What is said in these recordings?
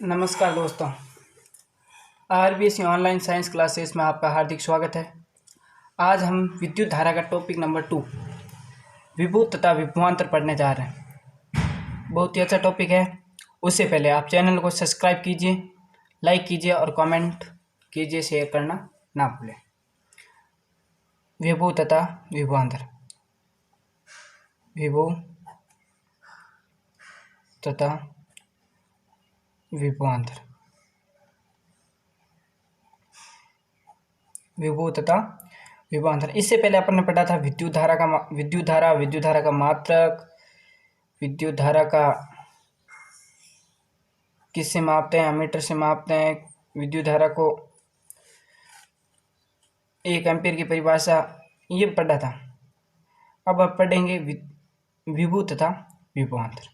नमस्कार दोस्तों, RBSC online science classes में आपका हार्दिक स्वागत है। आज हम विद्युत धारा का टॉपिक नंबर 2 विभव तथा विभवांतर पढ़ने जा रहे हैं। बहुत ही अच्छा टॉपिक है। उससे पहले आप चैनल को सब्सक्राइब कीजिए, लाइक कीजिए और कमेंट कीजिए, शेयर करना ना भूलें। विभव तथा विभवांतर, विभव तथा विभवांतर, विभव तथा विभवांतर। इससे पहले अपन ने पढ़ा था विद्युत धारा का मात्रक, विद्युत धारा का किससे मापते हैं, मीटर से मापते हैं। विद्युत धारा को 1 एम्पीयर की परिभाषा ये पढ़ा था। अब आप पढ़ेंगे विभव तथा विभवांतर।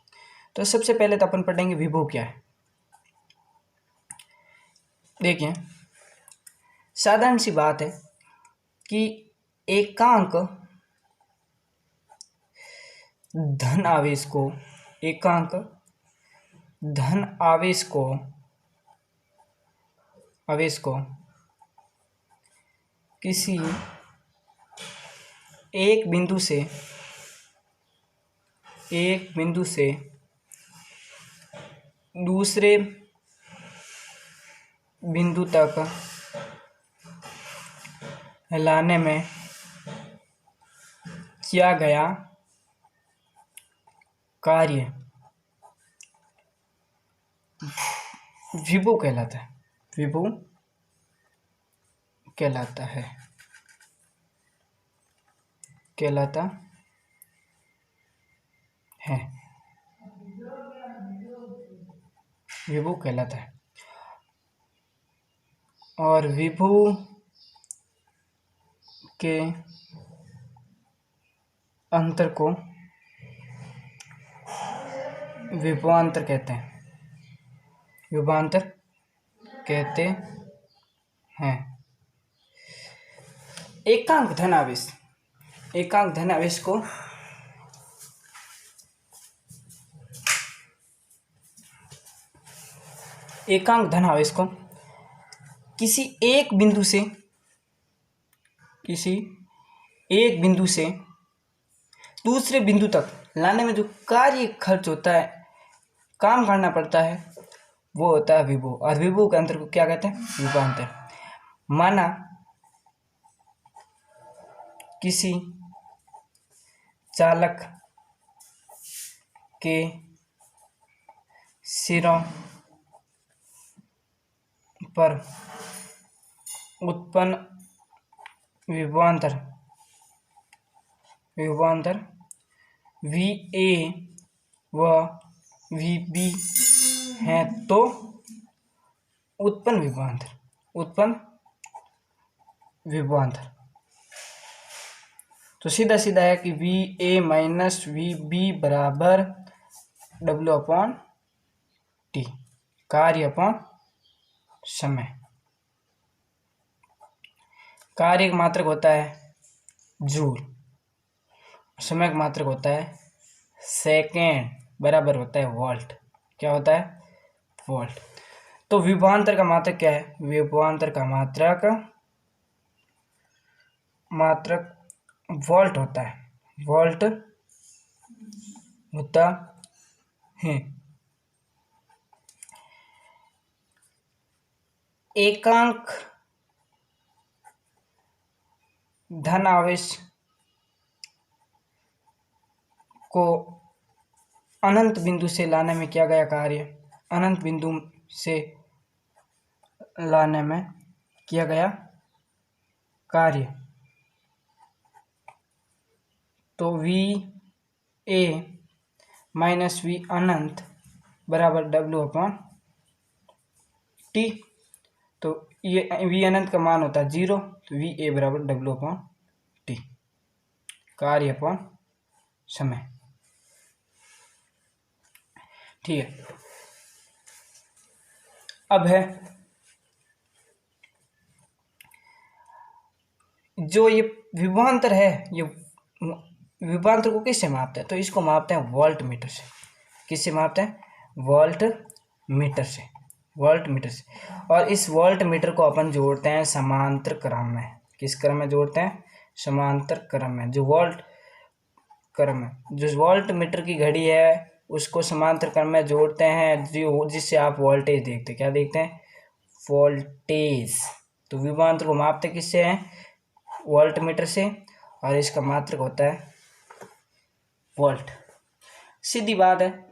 तो सबसे पहले तो अपन पढ़ेंगे विभव क्या है। देखिए, साधारण सी बात है कि एकांक धन आवेश को किसी एक बिंदु से दूसरे बिंदु तक लाने में किया गया कार्य विभव कहलाता है। विभव कहलाता है विभव कहलाता है। और विभव के अंतर को विभवांतर कहते हैं। एकांक धन आवेश को किसी एक बिंदु से दूसरे बिंदु तक लाने में जो कार्य खर्च होता है, काम करना पड़ता है, वो होता है विभव। और विभव के अंतर को क्या कहते हैं? विभवांतर। माना किसी चालक के सिरों पर उत्पन्न विभवांतर VA व VB है, तो उत्पन्न विभवांतर तो सीधा सीधा है कि VA माइनस VB बराबर W/T, कार्य अपॉन समय। कार्य का मात्रक होता है जूल, समय का मात्रक होता है सेकेंड, बराबर होता है वोल्ट। क्या होता है? वोल्ट। तो विभवांतर का मात्रक क्या है? विभवांतर का मात्रक वोल्ट होता है। एकांक धन आवेश को अनंत बिंदु से लाने में किया गया कार्य, तो VA माइनस V अनंत बराबर W/T। तो ये V अनंत का मान होता है 0, तो VA बराबर W/T, कार्य अपॉन समय। ठीक है। अब है जो ये विभवांतर है, ये विभवांतर को किससे मापते हैं? तो इसको मापते हैं वोल्ट मीटर से। किससे मापते हैं? वोल्ट मीटर से। वोल्ट मीटर से, और इस वोल्ट मीटर को अपन जोड़ते हैं समांतर क्रम में। किस क्रम में जोड़ते हैं? समांतर क्रम में। जो वोल्ट क्रम है, जो वोल्ट मीटर की घड़ी है उसको समांतर क्रम में जोड़ते हैं, जो जिससे आप वोल्टेज देखते हैं। क्या देखते हैं? वोल्टेज। तो विभवांतर को मापते किससे हैं? वोल्ट मीटर से, और इसका मात्रक होता है वोल्ट। सीधी बात है।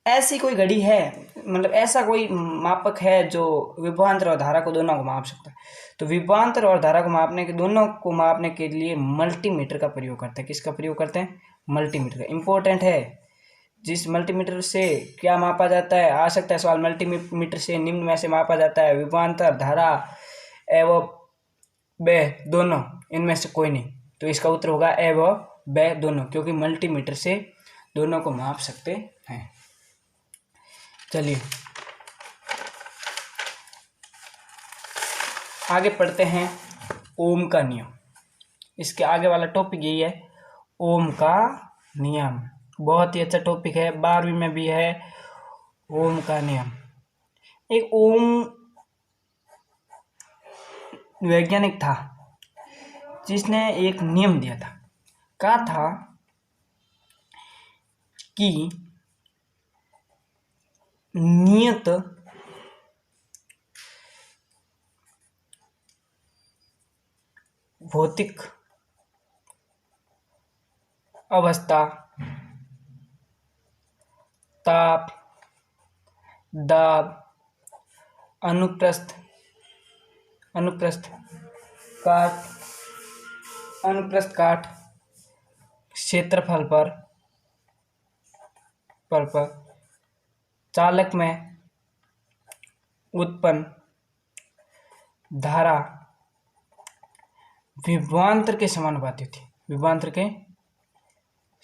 ऐसी कोई घड़ी है, मतलब ऐसा कोई मापक है जो विभवांतर और धारा को दोनों को माप सकता है। तो विभवांतर और धारा को मापने के, दोनों को मापने के लिए मल्टीमीटर का प्रयोग करते हैं। किसका प्रयोग करते हैं? मल्टीमीटर का। इंपॉर्टेंट है। जिस मल्टीमीटर से क्या मापा जाता है, आ सकता है सवाल, मल्टीमीटर से निम्न में से मापा जाता है विभवांतर, धारा एवं व दोनों, इनमें से कोई नहीं। तो इसका उत्तर होगा एवं व दोनों, क्योंकि मल्टीमीटर से दोनों को माप सकते हैं। चलिए आगे पढ़ते हैं ओम का नियम। इसके आगे वाला टॉपिक यही है, ओम का नियम। बहुत ही अच्छा टॉपिक है, 12वीं में भी है। ओम का नियम। एक ओम वैज्ञानिक था जिसने एक नियम दिया था। कहा था कि नियत भौतिक अवस्था, ताप, दाब, अनुप्रस्थ काट, क्षेत्रफल पर चालक में उत्पन्न धारा विभवांतर के समानुपाती थी। विभवांतर के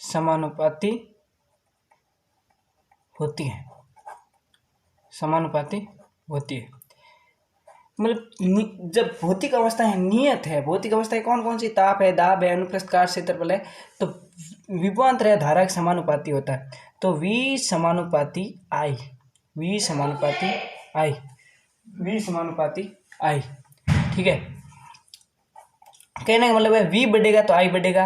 समानुपाती होती है। समानुपाती होती है। मतलब जब भौतिक अवस्थाएं नियत है, भौतिक अवस्थाएं कौन कौन सी? ताप है, दाब है, अनुप्रस्थ काट, क्षेत्रफल है। तो विभवांतर है धारा के समानुपाती होता है। तो V समानुपाती I, V समानुपाती I, V समानुपाती I। ठीक है। कहने का मतलब है V बढ़ेगा तो I बढ़ेगा,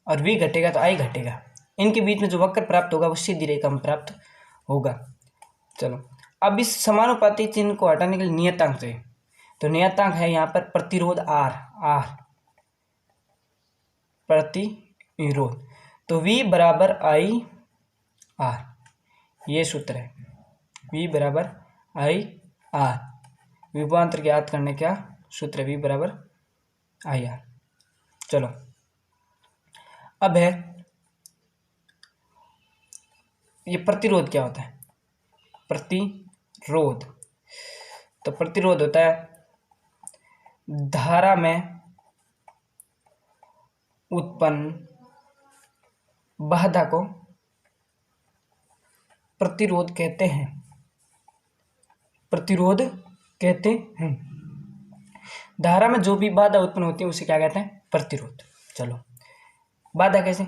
और V घटेगा तो I घटेगा। इनके बीच में जो वक्र प्राप्त होगा वो सीधी रेखा में प्राप्त होगा। चलो अब इस समानुपाती चिन्ह को हटाने के लिए नियतांक चाहिए। तो नियतांक है यहाँ पर प्रतिरोध R, प्रतिरोध। तो V बराबर I R, ये सूत्र है। V बराबर I R, विभवांतर ज्ञात करने का सूत्र है V बराबर I R। चलो अब है ये प्रतिरोध क्या होता है? प्रतिरोध, तो प्रतिरोध होता है धारा में उत्पन्न बाधा को प्रतिरोध कहते हैं। प्रतिरोध कहते हैं। धारा में जो भी बाधा उत्पन्न होती है उसे क्या कहते हैं? प्रतिरोध। चलो बाधा कैसे?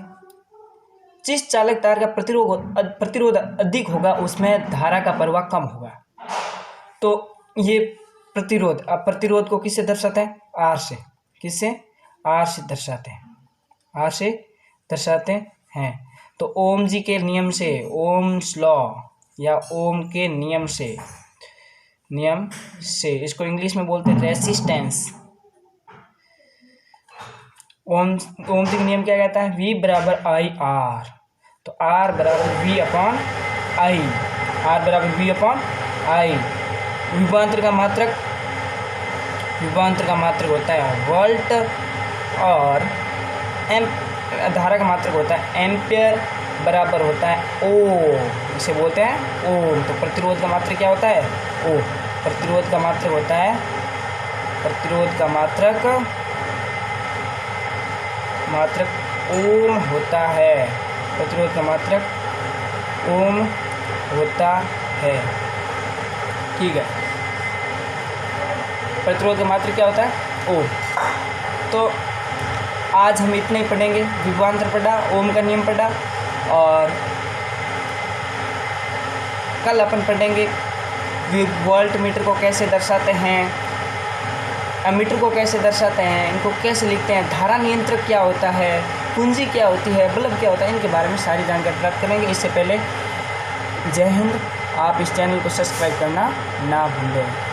जिस चालक तार का प्रतिरोध अधिक होगा उसमें धारा का प्रवाह कम होगा। तो ये प्रतिरोध, अब प्रतिरोध को किससे दर्शाते हैं? R से। किससे? R से दर्शाते हैं। R से दर्शाते हैं। तो ओम जी के नियम से, ओम्स लॉ या ओम के नियम से इसको इंग्लिश में बोलते हैं रेसिस्टेंस। ओम जी का नियम क्या कहता है? V बराबर I R। तो R बराबर V अपॉन I, R बराबर V अपॉन I। विभवांतर का मात्रक होता है वोल्ट, और धारा का मात्रक होता है एम्पियर, बराबर होता है ओम। इसे बोलते हैं ओम। तो प्रतिरोध का मात्रक क्या होता है? ओम। प्रतिरोध का मात्रक होता है, प्रतिरोध का मात्रक ओम होता है। प्रतिरोध का मात्रक ओम होता है। ठीक है। प्रतिरोध का मात्रक क्या होता है? ओम। तो आज हम इतना ही पढ़ेंगे। विभवांतर पढ़ा, ओम का नियम पढ़ा, और कल अपन पढ़ेंगे वोल्ट मीटर को कैसे दर्शाते हैं, एमीटर को कैसे दर्शाते हैं, इनको कैसे लिखते हैं, धारा नियंत्रक क्या होता है, कुंजी क्या होती है, बल्ब क्या होता है, इनके बारे में सारी जानकारी प्राप्त करेंगे। इससे पहले जय हिंद। आप इस चैनल को सब्सक्राइब करना ना भूलें।